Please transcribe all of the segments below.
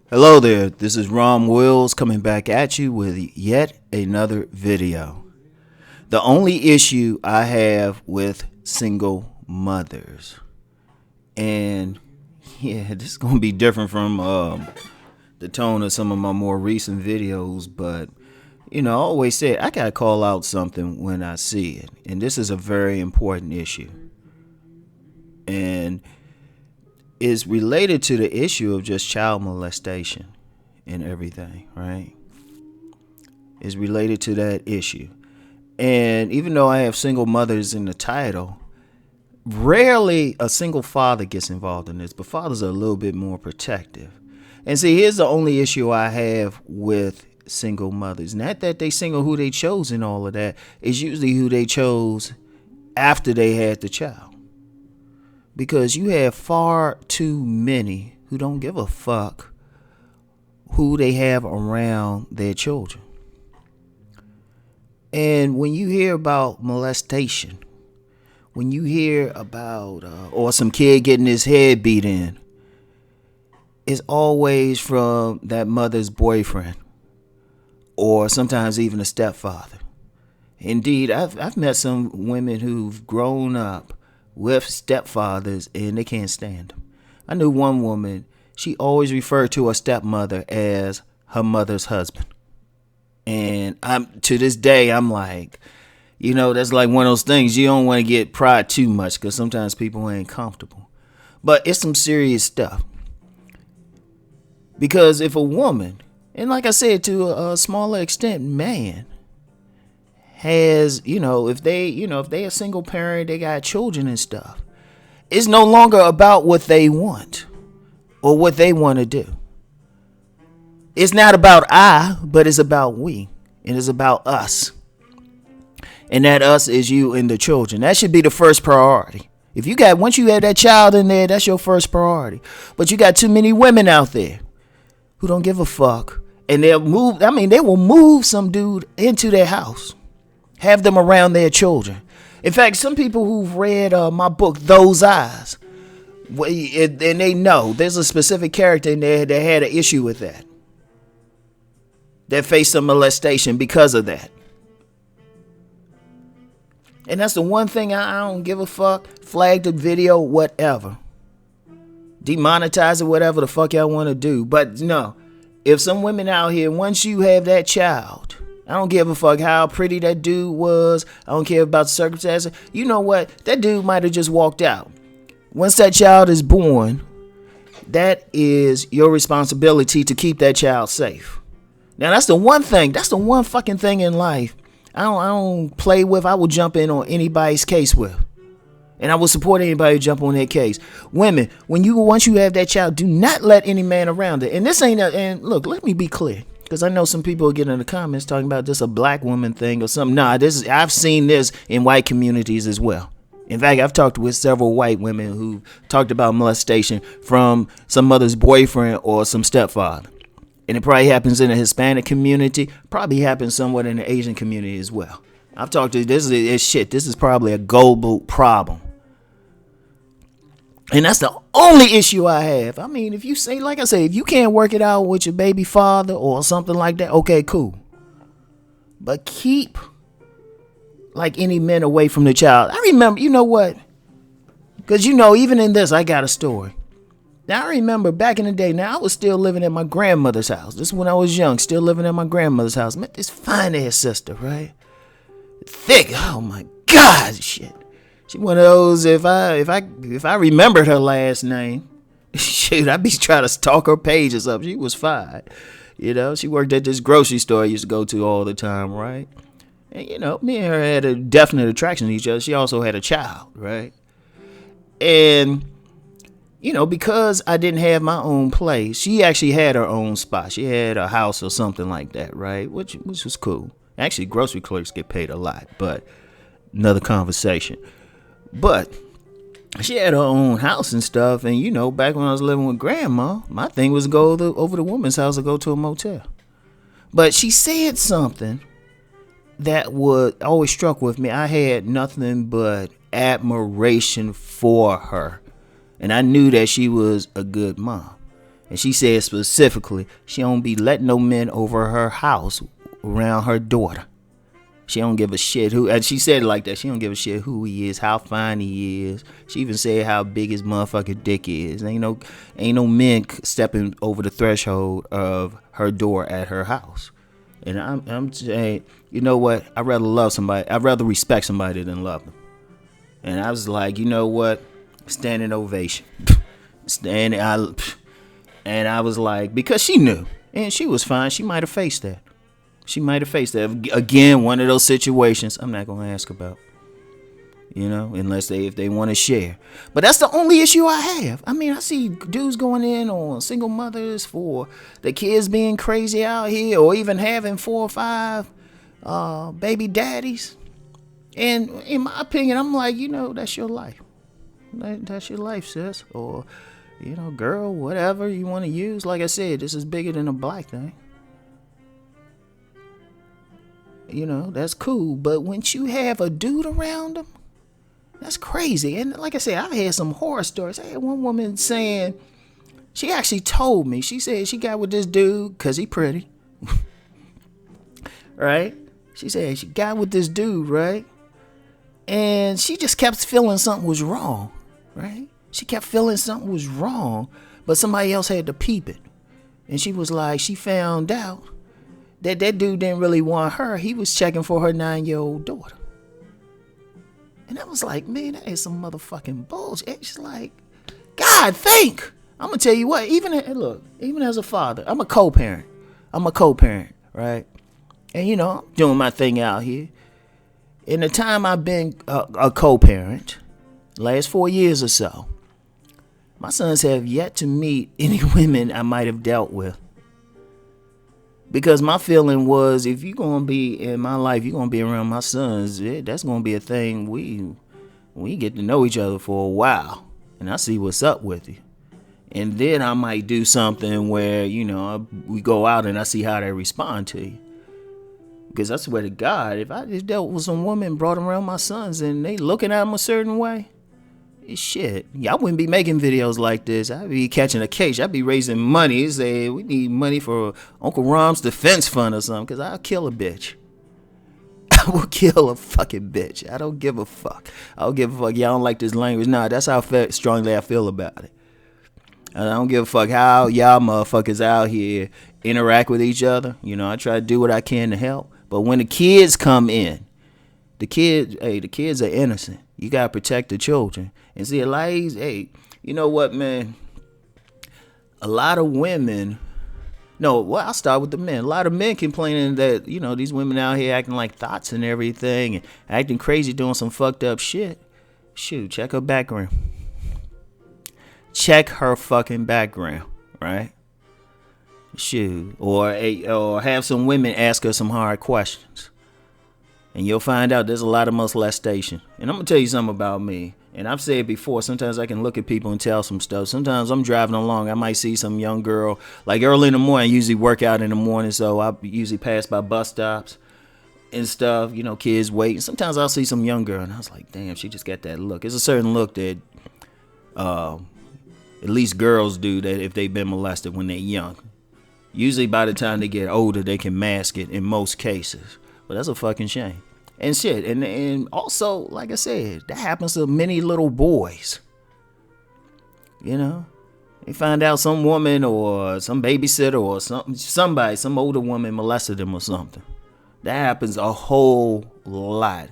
Hello there, this is Rom Wills coming back at you with yet another video. The only issue I have with single mothers, and yeah, this is going to be different from the tone of some of my more recent videos, but I always say I got to call out something when I see it, and this is a very important issue. And is related to the issue of just child molestation and everything, right? Is related to that issue. And even though I have single mothers in the title, rarely a single father gets involved in this, but fathers are a little bit more protective. And see, here's the only issue I have with single mothers. Not that they single who they chose and all of that. It's usually who they chose after they had the child. Because you have far too many who don't give a fuck who they have around their children. And when you hear about molestation, when you hear about or some kid getting his head beat in, it's always from that mother's boyfriend or sometimes even a stepfather. Indeed, I've met some women who've grown up with stepfathers and they can't stand them. I knew one woman, she always referred to her stepmother as her mother's husband. And to this day, I'm like, that's like one of those things. You don't want to get pride too much because sometimes people ain't comfortable. But it's some serious stuff. Because if a woman, and like I said, to a smaller extent, man, has, if they a single parent, they got children and stuff. It's no longer about what they want or what they want to do. It's not about I, but it's about we. And it's about us. And that us is you and the children. That should be the first priority. Once you have that child in there, that's your first priority. But you got too many women out there who don't give a fuck. And they will move some dude into their house. Have them around their children. In fact, some people who've read my book, Those Eyes, and they know there's a specific character in there that had an issue with that. That faced some molestation because of that. And that's the one thing I don't give a fuck. Flag the video, whatever. Demonetize it, whatever the fuck y'all want to do. But no, if some women out here, once you have that child, I don't give a fuck how pretty that dude was. I don't care about the circumstances. You know what? That dude might have just walked out. Once that child is born, that is your responsibility to keep that child safe. Now, that's the one thing. That's the one fucking thing in life I don't play with. I will jump in on anybody's case with. And I will support anybody who jump on their case. Women, once you have that child, do not let any man around it. And this ain't and look, let me be clear. Because I know some people get in the comments talking about this a black woman thing or something. Nah, I've seen this in white communities as well. In fact, I've talked with several white women who talked about molestation from some mother's boyfriend or some stepfather. And it probably happens in the Hispanic community. Probably happens somewhat in the Asian community as well. I've talked to this is probably a global problem. And that's the only issue I have. I mean, if you say, like I say, if you can't work it out with your baby father or something like that, okay, cool. But keep, like, any men away from the child. I remember, you know what? Because, even in this, I got a story. Now, I remember back in the day, I was still living at my grandmother's house. This is when I was young, still living at my grandmother's house. Met this fine-ass sister, right? Thick, oh my God, shit. She one of those, if I remembered her last name, shit, I'd be trying to stalk her pages up. She was fine. She worked at this grocery store I used to go to all the time, right? And, me and her had a definite attraction to each other. She also had a child, right? And, because I didn't have my own place, she actually had her own spot. She had a house or something like that, right? Which was cool. Actually, grocery clerks get paid a lot, but another conversation. But she had her own house and stuff. And, back when I was living with grandma, my thing was to go over the woman's house or go to a motel. But she said something that always struck with me. I had nothing but admiration for her. And I knew that she was a good mom. And she said specifically, she don't be letting no men over her house around her daughter. She don't give a shit who, and she said it like that. She don't give a shit who he is, how fine he is. She even said how big his motherfucking dick is. Ain't no men stepping over the threshold of her door at her house. And I'm saying, you know what? I'd rather love somebody. I'd rather respect somebody than love them. And I was like, you know what? Standing ovation. And I was like, because she knew, and she was fine. She might have faced that. Again, one of those situations I'm not gonna ask about, unless if they want to share. But that's the only issue I have. I mean, I see dudes going in on single mothers for the kids being crazy out here, or even having 4 or 5 baby daddies. And in my opinion, I'm like, that's your life. That's your life, sis. Or, girl, whatever you want to use. Like I said, this is bigger than a black thing. That's cool. But once you have a dude around them, that's crazy. And like I said, I've had some horror stories. I had one woman saying, she actually told me, she said she got with this dude because he pretty. Right? She said she got with this dude, right? And she just kept feeling something was wrong, right? She kept feeling something was wrong, but somebody else had to peep it. And she was like, she found out that dude didn't really want her. He was checking for her 9-year-old daughter. And I was like, man, that is some motherfucking bullshit. It's like, God, think. I'm going to tell you what, even as a father, I'm a co-parent, right? And, I'm doing my thing out here. In the time I've been a co-parent, last 4 years or so, my sons have yet to meet any women I might have dealt with. Because my feeling was, if you're going to be in my life, you're going to be around my sons, that's going to be a thing. We get to know each other for a while. And I see what's up with you. And then I might do something where, we go out and I see how they respond to you. Because I swear to God, if I just dealt with some woman, brought around my sons, and they looking at them a certain way, shit, y'all wouldn't be making videos like this. I'd be catching a case. I'd be raising money. Say, we need money for Uncle Rom's defense fund or something, because I'll kill a bitch. I will kill a fucking bitch. I don't give a fuck. I don't give a fuck. Y'all don't like this language. Nah, that's how strongly I feel about it. I don't give a fuck how y'all motherfuckers out here interact with each other. I try to do what I can to help. But when the kids come in, the kids are innocent. You gotta protect the children. And see, you know what, man? A lot of women. I'll start with the men. A lot of men complaining that these women out here acting like thoughts and everything, and acting crazy, doing some fucked up shit. Shoot, check her background. Check her fucking background, right? Shoot, or have some women ask her some hard questions, and you'll find out there's a lot of molestation. And I'm gonna tell you something about me. And I've said before, sometimes I can look at people and tell some stuff. Sometimes I'm driving along, I might see some young girl, like early in the morning. I usually work out in the morning, so I usually pass by bus stops and stuff. Kids waiting. Sometimes I'll see some young girl, and I was like, damn, she just got that look. It's a certain look that, at least girls do, that if they've been molested when they're young. Usually by the time they get older, they can mask it in most cases. But that's a fucking shame. And shit. And also, like I said, that happens to many little boys. They find out some woman or some babysitter or somebody, some older woman molested them or something. That happens a whole lot.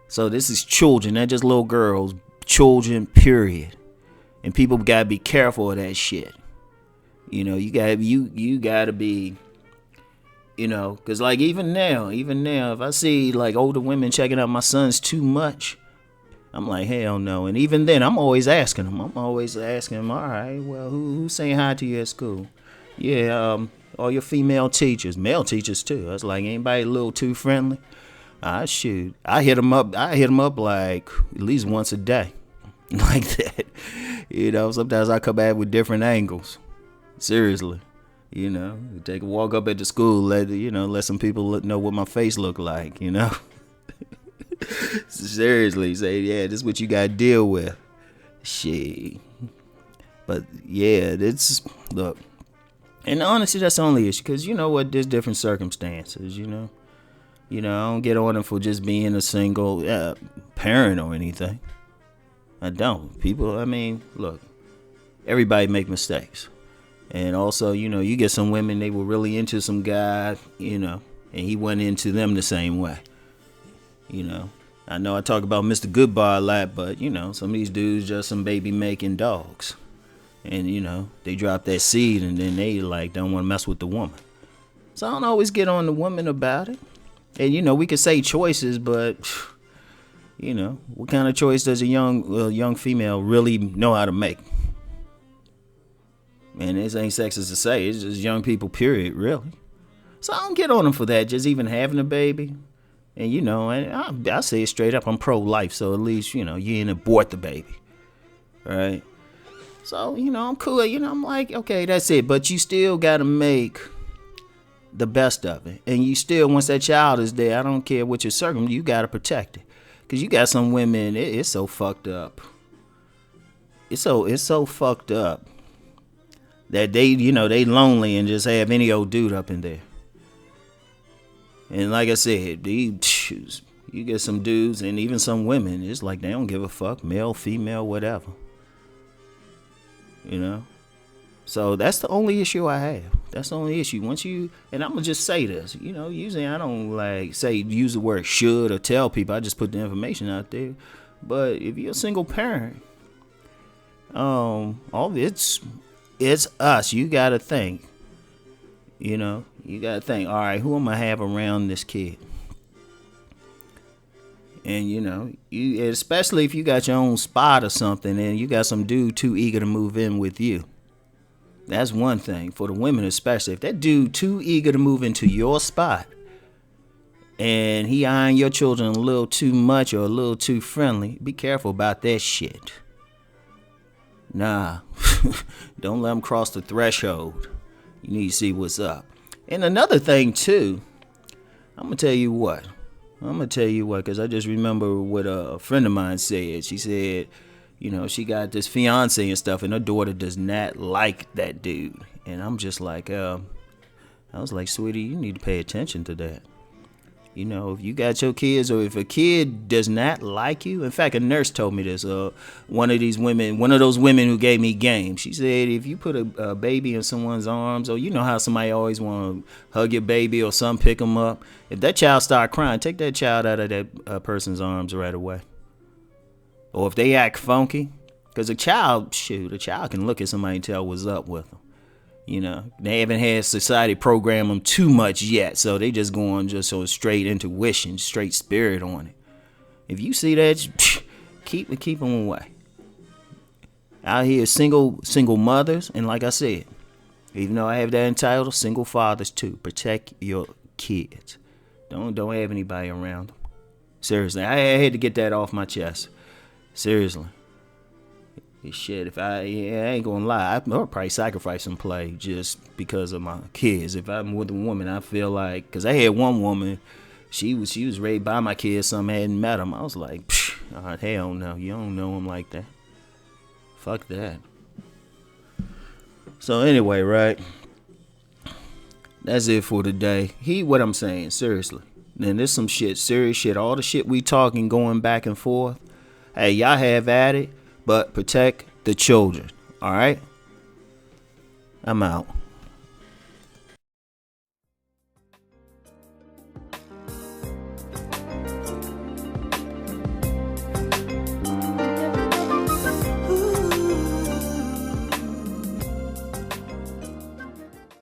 So this is children, not just little girls. Children, period. And people gotta be careful of that shit. You gotta be, because like even now, if I see like older women checking out my sons too much, I'm like, hell no. And even then, I'm always asking them, all right, well, who's saying hi to you at school? Yeah, all your female teachers, male teachers too. I was like, anybody a little too friendly? Shoot, I hit them up like at least once a day, like that. Sometimes I come back with different angles. Seriously, take a walk up at the school, let some people know what my face look like, Seriously, say, yeah, this is what you gotta deal with. Shit. But yeah, it's Look, and honestly, that's the only issue. Because you know what? There's different circumstances, you know. I don't get on them for just being a single parent or anything. I don't. People, I mean, look, everybody make mistakes. And also, you get some women, they were really into some guy, and he went into them the same way. I know I talk about Mr. Goodbar a lot, but, some of these dudes just some baby making dogs. And, they drop that seed and then they don't want to mess with the woman. So I don't always get on the woman about it. And, we could say choices, but, what kind of choice does a young female really know how to make? And this ain't sexist to say. It's just young people, period, really. So I don't get on them for that, just even having a baby. And, and I say it straight up, I'm pro-life. So at least, you didn't abort the baby. All right? So, I'm cool. I'm like, okay, that's it. But you still got to make the best of it. And you still, once that child is there, I don't care what your circumstance, you got to protect it. Because you got some women, it's so fucked up. It's so fucked up that they lonely and just have any old dude up in there. And like I said, you get some dudes and even some women, it's like they don't give a fuck, male, female, whatever. So that's the only issue I have. That's the only issue. And I'm going to just say this, usually I don't use the word should or tell people. I just put the information out there. But if you're a single parent, it's us. You got to think, you got to think, all right, who am I have around this kid? And, you especially if you got your own spot or something and you got some dude too eager to move in with you. That's one thing for the women, especially if that dude too eager to move into your spot and he eyeing your children a little too much or a little too friendly, be careful about that shit. Nah, don't let them cross the threshold. You need to see what's up. And another thing too, I'm gonna tell you what, because I just remember what a friend of mine said. She said, she got this fiance and stuff, and her daughter does not like that dude. And I'm just like, I was like, sweetie, you need to pay attention to that. If you got your kids, or if a kid does not like you. In fact, a nurse told me this. One of those women who gave me game. She said, if you put a baby in someone's arms, or how somebody always want to hug your baby or some pick them up. If that child start crying, take that child out of that person's arms right away. Or if they act funky, because a child can look at somebody and tell what's up with them. They haven't had society program them too much yet, so they just going just so straight intuition, straight spirit on it. If you see that, keep them away. Out here, single mothers, and like I said, even though I have that entitled, single fathers too. Protect your kids. Don't have anybody around them. Seriously, I had to get that off my chest. Seriously. Shit, I ain't gonna lie, I'll probably sacrifice some play just because of my kids. If I'm with a woman, I feel like, because I had one woman, she was raised by my kids, some hadn't met him. I was like, hell no, you don't know him like that. Fuck that. So anyway, right, that's it for today. Heed what I'm saying, seriously. Then there's some shit, serious shit, all the shit we talking going back and forth. Hey, y'all have at it. But protect the children, all right? I'm out.